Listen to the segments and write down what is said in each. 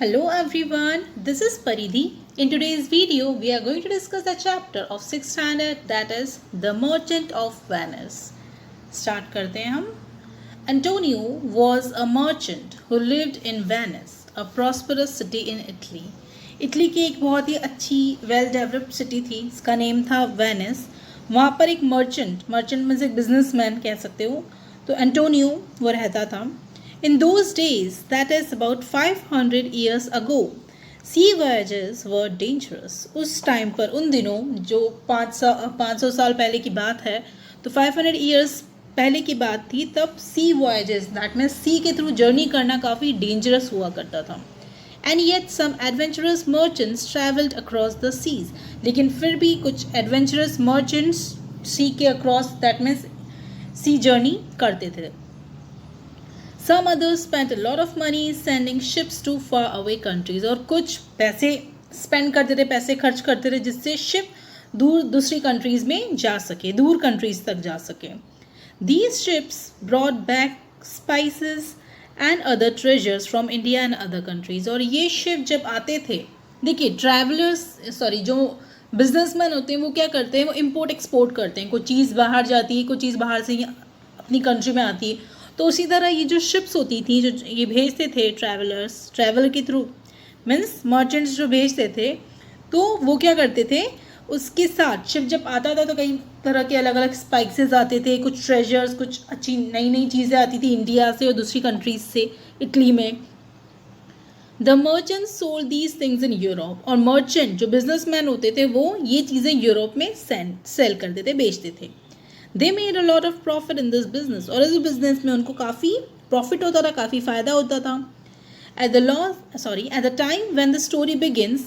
Hello everyone, this is Paridhi. In today's video, we are going to discuss a chapter of 6th standard that is The Merchant of Venice. Start करते हैं हम. Antonio was a merchant who lived in Venice, a prosperous city in Italy. Italy की एक बहुत ही अच्छी well developed city थी, इसका name था वेनिस. वहाँ पर एक मर्चेंट में से एक बिजनेसमैन कह सकते हो, तो एंटोनियो वो रहता था. In those days, that is about 500 years ago, sea voyages were dangerous. उस टाइम पर उन दिनों जो 500 साल पहले की बात है, तो 500 years पहले की बात थी, तब sea voyages that means sea के थ्रू जर्नी करना काफ़ी डेंजरस हुआ करता था. And yet some adventurous merchants travelled across the seas. लेकिन फिर भी कुछ एडवेंचरस मर्चेंट्स सी के across that means sea journey करते थे. Some others spent a lot of money sending ships to far away countries. और कुछ पैसे स्पेंड करते थे, पैसे खर्च करते थे जिससे शिप दूसरी कंट्रीज़ में जा सके, दूर कंट्रीज़ तक जा सके. These ships brought back spices and other treasures from India and other countries. और ये शिप जब आते थे, देखिए जो बिजनेसमैन होते हैं वो क्या करते हैं, वो इम्पोर्ट एक्सपोर्ट करते हैं. कोई चीज़ बाहर जाती है, कोई चीज़ बाहर से अपनी कंट्री में आती है. तो उसी तरह ये जो शिप्स होती थी, जो ये भेजते थे ट्रैवलर के थ्रू मीन्स मर्चेंट्स जो भेजते थे, तो वो क्या करते थे, उसके साथ शिप जब आता था तो कई तरह के अलग अलग स्पाइसेस आते थे, कुछ ट्रेजर्स, कुछ अच्छी नई नई चीज़ें आती थी इंडिया से और दूसरी कंट्रीज से इटली में. The merchant sold these things in Europe. और मर्चेंट जो बिजनेसमैन होते थे वो ये चीज़ें यूरोप में सेल करते थे, बेचते थे. They made a lot of profit in this business. और इस बिजनेस में उनको काफ़ी प्रॉफिट होता था, काफ़ी फ़ायदा होता था. At the time when the story begins,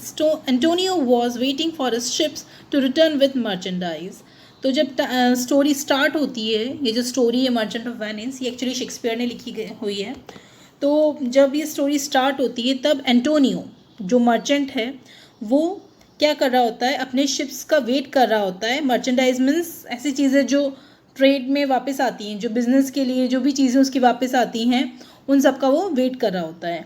Antonio was waiting for his ships to return with merchandise. तो जब स्टोरी स्टार्ट होती है, ये जो स्टोरी है मर्चेंट ऑफ वेनिस, ये एक्चुअली शेक्सपियर ने लिखी हुई है. तो जब ये स्टोरी स्टार्ट होती है तब एंटोनियो जो मर्चेंट है वो क्या कर रहा होता है, अपने शिप्स का वेट कर रहा होता है. मर्चेंडाइज मीन्स ऐसी चीज़ें जो ट्रेड में वापस आती हैं, जो बिजनेस के लिए जो भी चीज़ें उसकी वापस आती हैं, उन सब का वो वेट कर रहा होता है.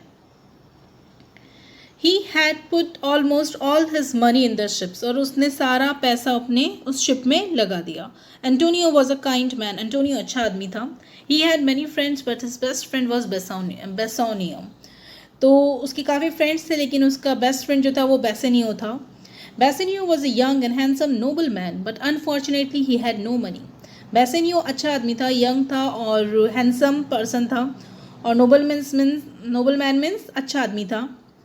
He had put almost all his money in the ships. और उसने सारा पैसा अपने उस शिप में लगा दिया. Antonio was a kind man. Antonio अच्छा आदमी था. He had many friends but his best friend was Bassanio. तो उसके काफ़ी फ्रेंड्स थे लेकिन उसका बेस्ट फ्रेंड जो था वो बेसेनियो था. Bassanio was a young and handsome nobleman, but unfortunately he had no money. Bassanio अच्छा आदमी था, यंग था और हैंडसम पर्सन था. और नोबलमैन मीन्स अच्छा आदमी था,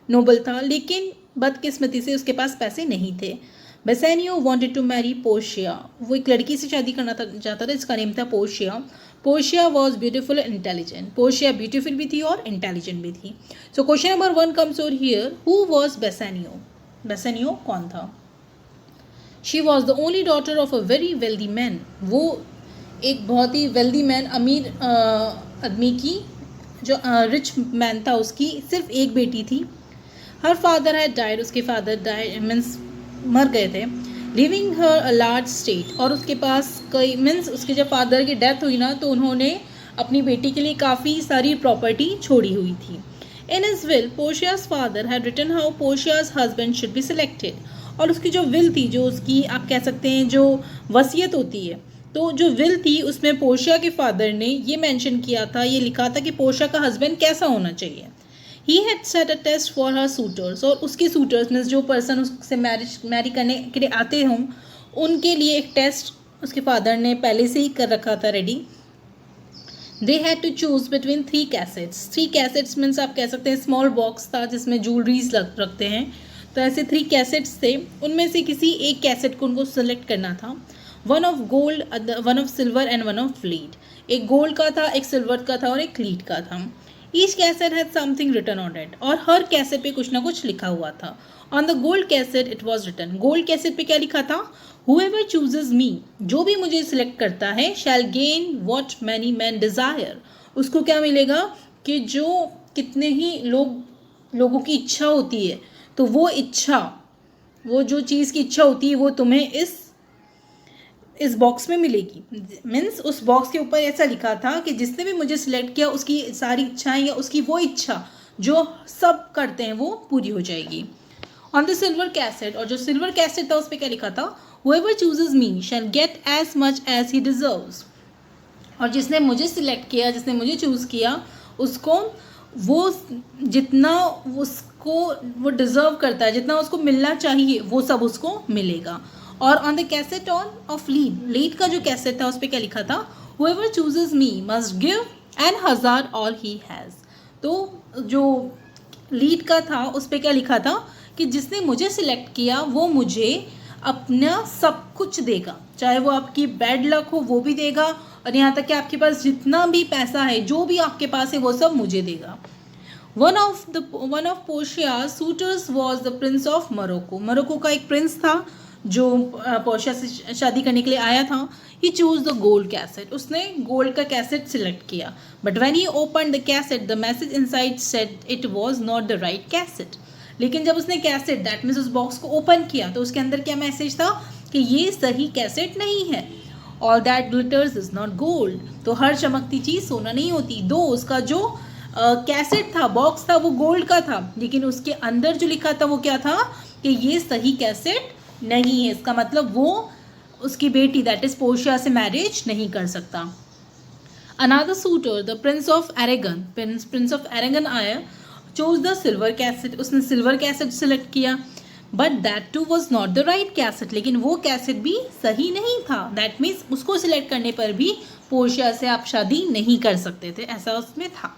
नोबल था, लेकिन बदकिस्मती से उसके पास पैसे नहीं थे. Bassanio wanted to marry Portia. वो एक लड़की से शादी करना चाहता था, इसका नेम था Portia. Portia was beautiful and intelligent. Portia beautiful भी थी और इंटेलिजेंट भी थी. So question number 1 comes over here, who was Bassanio? Bassanio कौन था? She was the only daughter of a very wealthy man. वो एक बहुत ही वेल्दी मैन, अमीर आदमी की, जो रिच मैन था, उसकी सिर्फ एक बेटी थी. Her father had died. उसके फादर डाइड मीन्स मर गए थे. Living her a large state. और उसके पास कई मीन्स उसके जब फादर की डेथ हुई ना, तो उन्होंने अपनी बेटी के लिए काफ़ी सारी प्रॉपर्टी छोड़ी हुई थी. In his will, Portia's father had written how Portia's husband should be selected. और उसकी जो विल थी, जो उसकी आप कह सकते हैं जो वसीयत होती है, तो जो विल थी उसमें पोर्शिया के फादर ने ये मेंशन किया था, ये लिखा था कि पोर्शिया का हस्बैंड कैसा होना चाहिए. He had set a test for her suitors. और उसके सूटर्स मीन्स जो पर्सन उससे मैरी करने के लिए आते हों, उनके लिए एक टेस्ट उसके फादर ने पहले से ही कर रखा था ready. They had to choose between 3 cassettes. 3 cassettes means आप कह सकते हैं स्मॉल बॉक्स था जिसमें ज्वेलरीज रखते हैं. तो ऐसे 3 कैसेट्स थे, उनमें से किसी एक कैसेट को उनको सेलेक्ट करना था. One of gold, one of silver and one of lead. एक गोल्ड का था, एक सिल्वर का था और एक लीड का था. Each casket had something written on it. और हर कैसेट पे कुछ ना कुछ लिखा हुआ था. On the gold casket it was written. Gold casket पे क्या लिखा था? Whoever chooses me, जो भी मुझे सिलेक्ट करता है, shall gain what many men desire. उसको क्या मिलेगा कि जो कितने ही लोगों की इच्छा होती है, तो वो जो चीज़ की इच्छा होती है वो तुम्हें इस बॉक्स में मिलेगी. मीन्स उस बॉक्स के ऊपर ऐसा लिखा था कि जिसने भी मुझे सिलेक्ट किया उसकी सारी इच्छाएं या उसकी वो इच्छा जो सब करते हैं वो पूरी हो जाएगी। ऑन द सिल्वर कैसेट, और जो सिल्वर कैसेट था उस पर क्या लिखा था, whoever chooses me shall get as much as he deserves। और जिसने मुझे सिलेक्ट किया, जिसने मुझे चूज़ किया, उसको वो जितना उसको वो डिज़र्व करता है, जितना उसको मिलना चाहिए वो सब उसको मिलेगा। और on the cassette of lead का जो कैसेट था उस पर क्या लिखा था, whoever chooses me must give an hazard all he has। तो जो लीड का था उस पर क्या लिखा था कि जिसने मुझे सिलेक्ट किया वो मुझे अपना सब कुछ देगा, चाहे वो आपकी बैड लक हो वो भी देगा, और यहाँ तक कि आपके पास जितना भी पैसा है, जो भी आपके पास है वो सब मुझे देगा। One of Portia suitors was the prince of Morocco. Morocco का एक प्रिंस था जो पोर्शिया से शादी करने के लिए आया था। ही चूज द गोल्ड कैसेट, उसने गोल्ड का कैसेट सिलेक्ट किया। But when he open the cassette the message inside said it was not the right casket. लेकिन जब उसने कैसेट, दैट मीन्स उस बॉक्स को ओपन किया, तो उसके अंदर क्या मैसेज था कि ये सही कैसेट नहीं है। All that glitters is not gold, तो हर चमकती चीज़ सोना नहीं होती। दो उसका जो कैसेट था, बॉक्स था, वो गोल्ड का था, लेकिन उसके अंदर जो लिखा था वो क्या था कि ये सही कैसेट नहीं है। इसका मतलब वो उसकी बेटी दैट इज पोर्शिया से मैरिज नहीं कर सकता। Another suitor the prince of Arragon, prince of Arragon आया, चूज द सिल्वर कैसेट, उसने सिल्वर कैसेट सिलेक्ट किया। But that too was not the right casket, लेकिन वो कैसेट भी सही नहीं था। दैट मीन्स उसको सिलेक्ट करने पर भी पोर्शिया से आप शादी नहीं कर सकते थे, ऐसा उसमें था।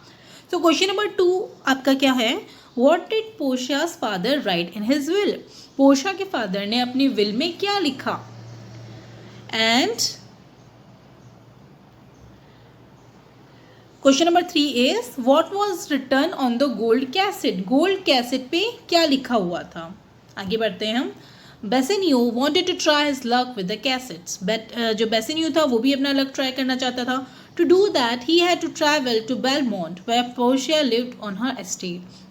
तो क्वेश्चन नंबर 2 आपका क्या है, what did Portia's father write in his will. Portia के फादर ने अपनी विल में क्या लिखा। And question number 3 is what was written on the gold casket. Gold casket पे क्या लिखा हुआ था। आगे बढ़ते हैं हम। Bassanio wanted to try his luck with the caskets, but जो बेसेनियो था वो भी अपना लक ट्राई करना चाहता था। To do that he had to travel to Belmont where Portia lived on her estate.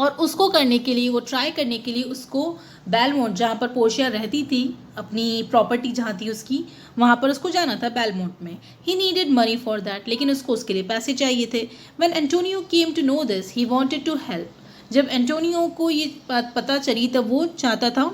और उसको करने के लिए, वो ट्राई करने के लिए उसको बेलमोंट, जहाँ पर पोर्शिया रहती थी, अपनी प्रॉपर्टी जहाँ थी उसकी, वहाँ पर उसको जाना था बेलमोंट में। He needed money for that, लेकिन उसको उसके लिए पैसे चाहिए थे। When Antonio came to know this he wanted to help. जब एंटोनियो को ये बात पता चली तब वो चाहता था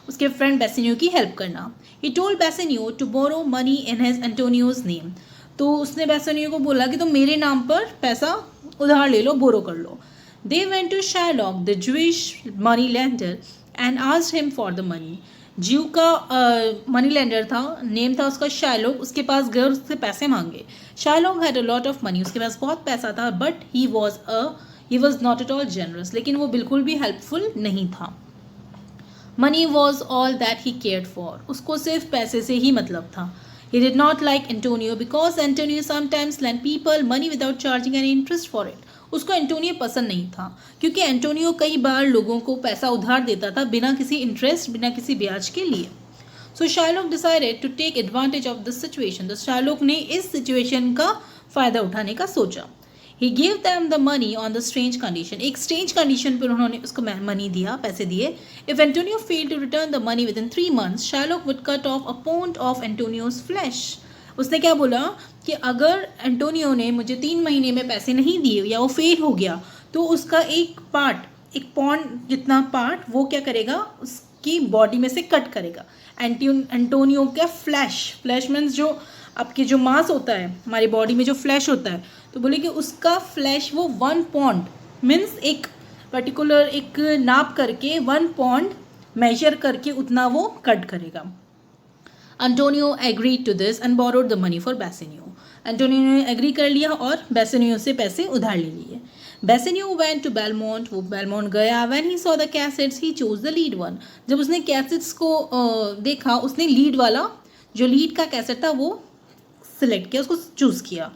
उसके फ्रेंड बेसेनियो की हेल्प करना। He told Bassanio to borrow money in his Antonio's name. तो उसने बेसेनियो को बोला कि तुम मेरे नाम पर पैसा उधार ले लो, बोरो कर लो। They went to Shylock the Jewish money lender and asked him for the money. Jew का मनी लेंडर था, नेम था उसका शायलॉक, उसके पास गए और उससे पैसे मांगे। Shylock had a lot of money, उसके पास बहुत पैसा था, but he was not at all generous, लेकिन वो बिल्कुल भी हेल्पफुल नहीं था। Money was all that he cared for, उसको सिर्फ पैसे से ही मतलब था। He did not like Antonio because Antonio sometimes lent people money without charging any interest for it. उसको एंटोनियो पसंद नहीं था क्योंकि एंटोनियो कई बार लोगों को पैसा उधार देता था बिना किसी इंटरेस्ट, बिना किसी ब्याज के लिए। So Shylock decided to take advantage of this situation. तो शार्लोक ने इस सिचुएशन का फ़ायदा उठाने का सोचा। He gave them the money on the strange condition. एक strange condition पर उन्होंने उसको मनी दिया, पैसे दिए। If Antonio failed to return the money within 3 months, Shylock would cut off a pound of Antonio's flesh. उसने क्या बोला कि अगर एंटोनियो ने मुझे 3 महीने में पैसे नहीं दिए या वो फेल हो गया तो उसका एक पार्ट, एक पॉन्ड जितना पार्ट वो क्या करेगा, उसकी बॉडी में से कट करेगा। एंटोनियो का फ्लैश मीन्स जो आपके जो मांस होता है, हमारी बॉडी में जो फ्लैश होता है, तो बोले कि उसका फ्लैश वो 1 पॉन्ड मीन्स एक पर्टिकुलर एक नाप करके 1 पॉन्ड मेजर करके उतना वो कट करेगा। Antonio agreed to this and borrowed the money for Bassanio. Antonio ने एग्री कर लिया और बेसेनियो से पैसे उधार ले लिए। बेसेनियो वेंट टू बेलमोंट, वो बेलमोंट गया। When he saw the caskets he chose the lead one. जब उसने कैसेट्स को देखा, उसने लीड वाला, जो लीड का कैसेट था वो सिलेक्ट किया, उसको चूज़ किया।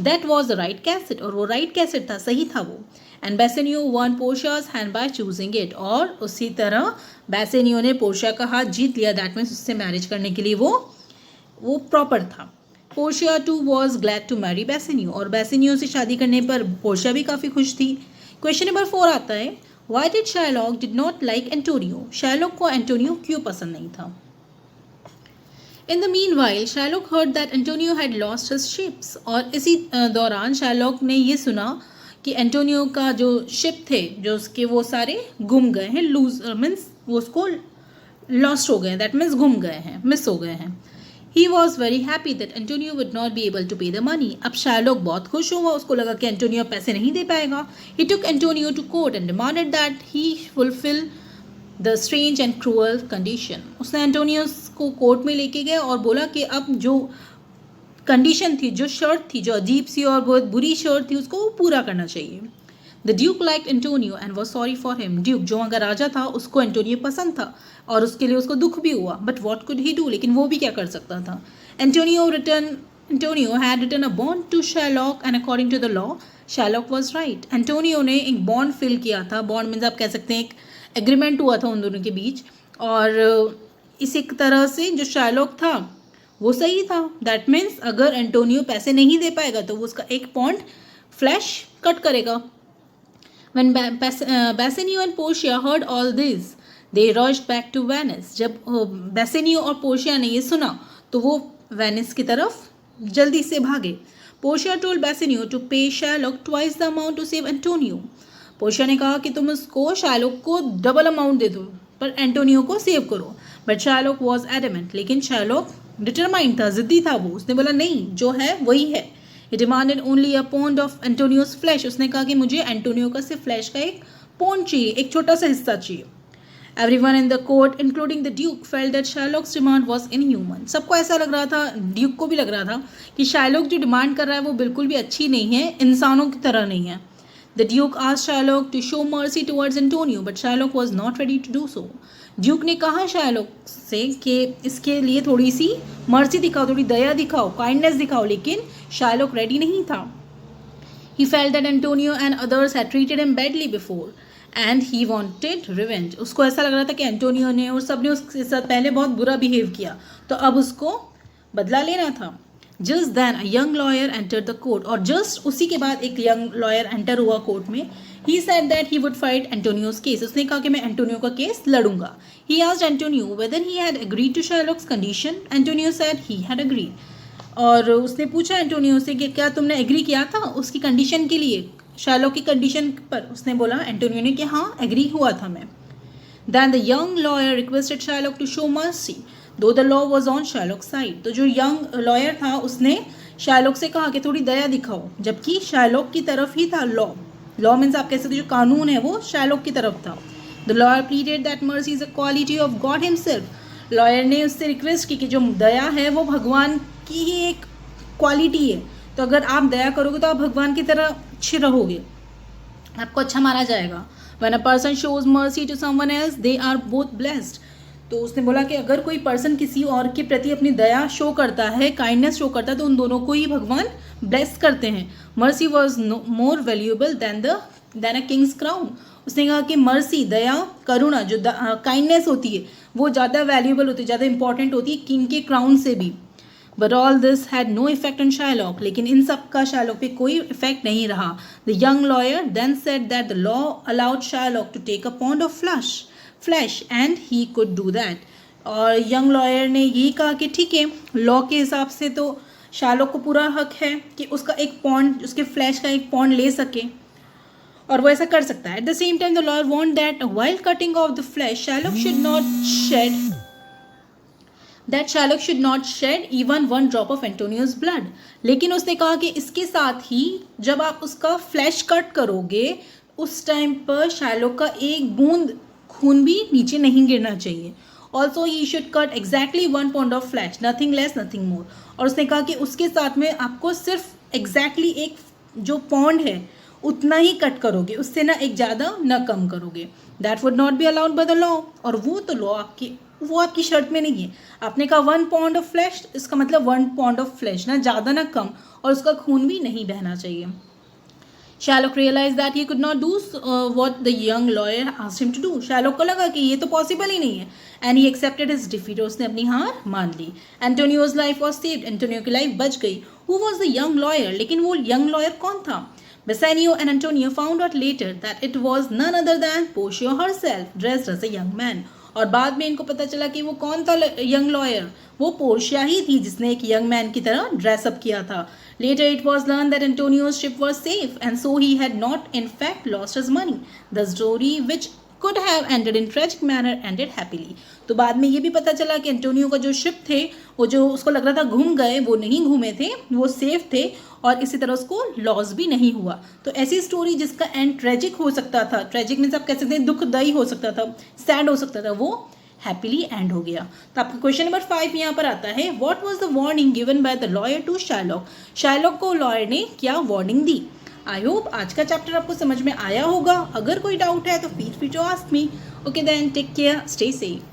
That was the right casket, और वो राइट कैसेट था, सही था वो। And Bassanio won Portia's hand by choosing it, और उसी तरह बेसेनियो ने पोर्शिया का हाथ जीत लिया। दैट मीन्स उससे मैरिज करने के लिए वो प्रॉपर था। Portia too was glad to marry Bassanio, और बेसेनियो से शादी करने पर पोर्शिया भी काफ़ी खुश थी। क्वेश्चन नंबर 4 आता है, why did Shylock did not like Antonio. Shylock को एंटोनियो क्यों पसंद नहीं था। In the meanwhile, Shylock heard that Antonio had lost his ships. और इसी दौरान शायलॉक ने ये सुना कि एंटोनियो का जो शिप थे जो उसके वो सारे गुम गए हैं, लूज मीन्स वो उसको लॉस्ट हो गए, दैट मीन्स गुम गए हैं, मिस हो गए हैं. He was very happy that Antonio would not be able to pay the money. अब शार्लोक बहुत खुश हुआ, उसको लगा कि एंटोनियो पैसे नहीं दे पाएगा. He took Antonio to court and demanded that he fulfill the strange and cruel condition. उसने एंटोनियो को कोर्ट में लेके गया और बोला कि अब जो कंडीशन थी, जो शर्त थी, जो अजीब सी और बहुत बुरी शर्त थी, उसको पूरा करना चाहिए. The Duke like Antonio and was sorry for him. Duke जो अगर राजा था उसको एंटोनियो पसंद था और उसके लिए उसको दुख भी हुआ, but what could he do, लेकिन वो भी क्या कर सकता था. Antonio had written a bond to Shylock and according to the law Shylock was right. Antonio ने एक बॉन्ड फिल किया था. बॉन्ड मीन्स आप कह सकते हैं एक एग्रीमेंट हुआ था उन दोनों के बीच, और इस एक तरह से जो शार्लॉक था वो सही था. दैट मीन्स अगर एंटोनियो पैसे नहीं दे पाएगा तो वो उसका एक पॉन्ड फ्लैश कट करेगा. When Bassanio and Portia heard all this, they rushed back to Venice. जब बेसेनियो और पोर्शिया ने ये सुना तो वो वेनिस की तरफ जल्दी से भागे. Portia told Bassanio to pay Shylock twice the amount to save Antonio. Portia ने कहा कि तुम उसको शार्लोक को डबल अमाउंट दे दो पर एंटोनियो को सेव करो. बट शार्लोक वॉज एडमेंट, लेकिन शार्लोक डिटरमाइंड था, जिद्दी था वो. उसने बोला नहीं, जो है वही है. He demanded only a pound of Antonio's flesh. उसने कहा कि मुझे एंटोनियो का सिर्फ फ्लैश का एक पॉन्ड चाहिए, एक छोटा सा हिस्सा चाहिए. Everyone in the court, including the Duke, felt that Shylock's demand was inhuman. सबको ऐसा लग रहा था, ड्यूक को भी लग रहा था कि शार्लोक जो डिमांड कर रहा है वो बिल्कुल भी अच्छी नहीं है, इंसानों की तरह नहीं है. The Duke asked Shylock to show mercy towards Antonio, but Shylock was not ready to do so. Duke ने कहा शार्लोक से कि इसके लिए थोड़ी सी मर्सी दिखाओ, थोड़ी दया दिखाओ, काइंडनेस दिखाओ, लेकिन शार्लोक रेडी नहीं था. He felt that Antonio and others had treated him badly before and he wanted revenge. उसको ऐसा लग रहा था कि एंटोनियो ने और सब ने उसके साथ पहले बहुत बुरा बिहेव किया, तो अब उसको बदला लेना था. Just then a young lawyer entered the court, और just उसी के बाद एक young lawyer enter हुआ कोर्ट में. He said that he would fight Antonio's case. उसने कहा कि मैं एंटोनियो का case लड़ूंगा. He asked Antonio whether he had agreed to Shylock's condition. Antonio said he had agreed. और उसने पूछा एंटोनियो से कि क्या तुमने एग्री किया था उसकी कंडीशन के लिए, शार्लोक की कंडीशन पर. उसने बोला एंटोनियो ने कि हाँ एग्री हुआ था मैं. Then the young lawyer requested Shylock to show mercy, though the law was on Shylock's side. तो जो यंग लॉयर था उसने शार्लोक से कहा कि थोड़ी दया दिखाओ, जबकि शार्लोक की तरफ ही था लॉ. लॉ मीन्स आप कह सकते जो कानून है वो शार्लोक की तरफ था. The lawyer pleaded that mercy is a quality of God himself. Lawyer ने उससे रिक्वेस्ट की कि जो दया है वो भगवान की ही एक क्वालिटी है, तो अगर आप दया करोगे तो आप भगवान की तरह अच्छे रहोगे, आपको अच्छा माना जाएगा. When a person shows mercy to someone else, they are both blessed. तो उसने बोला कि अगर कोई पर्सन किसी और के प्रति अपनी दया शो करता है, काइंडनेस शो करता है, तो उन दोनों को ही भगवान ब्लेस करते हैं. Mercy was more valuable then a Kings crown. उसने कहा कि मर्सी, दया, करुणा, जो काइंडनेस होती है वो ज़्यादा वैल्यूएबल होती है, ज़्यादा इंपॉर्टेंट होती है किंग के क्राउन से भी. But all this had no effect on Shylock. लेकिन इन सब का शार्लॉक पे कोई इफेक्ट नहीं रहा. The young lawyer then said that the law allowed Shylock to take a pound of flesh and he could do that. और young lawyer ने यही कहा कि ठीक है, लॉ के हिसाब से तो शार्लॉक को पूरा हक है कि उसका एक पॉन्ड, उसके फ्लैश का एक पॉन्ड ले सके, और वो ऐसा कर सकता है. At the same time the lawyer want that while cutting off the flesh Shylock should not shed even one drop of Antonio's blood. लेकिन उसने कहा कि इसके साथ ही जब आप उसका फ्लैश कट करोगे उस टाइम पर शार्लॉक का एक बूंद खून भी नीचे नहीं गिरना चाहिए. Also he should cut exactly 1 pound of flash, nothing less nothing more. और उसने कहा कि उसके साथ में आपको सिर्फ एग्जैक्टली एक जो पॉन्ड है उतना ही कट करोगे, उससे ना एक ज़्यादा ना कम करोगे. That would not be allowed by the law. और वो तो लॉ आपकी शर्त में नहीं है. आपने कहा 1 pound ऑफ फ्लैश, इसका मतलब 1 pound ऑफ फ्लैश, ना ज़्यादा ना कम, और उसका खून भी नहीं बहना चाहिए. Shylock realized that he could not do what the young lawyer asked him to do. Shylock को लगा कि ये तो पॉसिबल ही नहीं है, and he accepted his defeat. उसने अपनी हार मान ली. Antonio's life was saved. Antonio की लाइफ बच गई. Who was the young lawyer? लेकिन वो young lawyer कौन था? Bassanio and Antonio found out later that it was none other than Portia herself, dressed as a young man. और बाद में इनको पता चला कि वो कौन था यंग लॉयर, वो पोर्शिया ही थी जिसने एक यंग मैन की तरह ड्रेसअप किया था. Later, it was learned that Antonio's ship was safe, and so he had not, in fact, lost his money. The story, which could have ended in tragic manner, ended happily. तो बाद में ये भी पता चला कि एंटोनियो का जो शिप थे, वो जो उसको लग रहा था घूम गए, वो नहीं घूमे थे, वो सेफ थे और इसी तरह उसको लॉस भी नहीं हुआ. तो ऐसी स्टोरी जिसका एंड ट्रेजिक हो सकता था, ट्रेजिक मीन्स आप कह सकते हैं दुखदायी हो सकता था, सैड हो सकता था, वो हैप्पीली एंड हो गया. तो आपका क्वेश्चन नंबर 5 यहाँ पर आता है, what was the warning given by the lawyer to Shylock. Shylock को लॉयर ने क्या वार्निंग दी. आई होप आज का चैप्टर आपको समझ में आया होगा. अगर कोई डाउट है तो feel free to ask me. Okay then, take care, stay safe.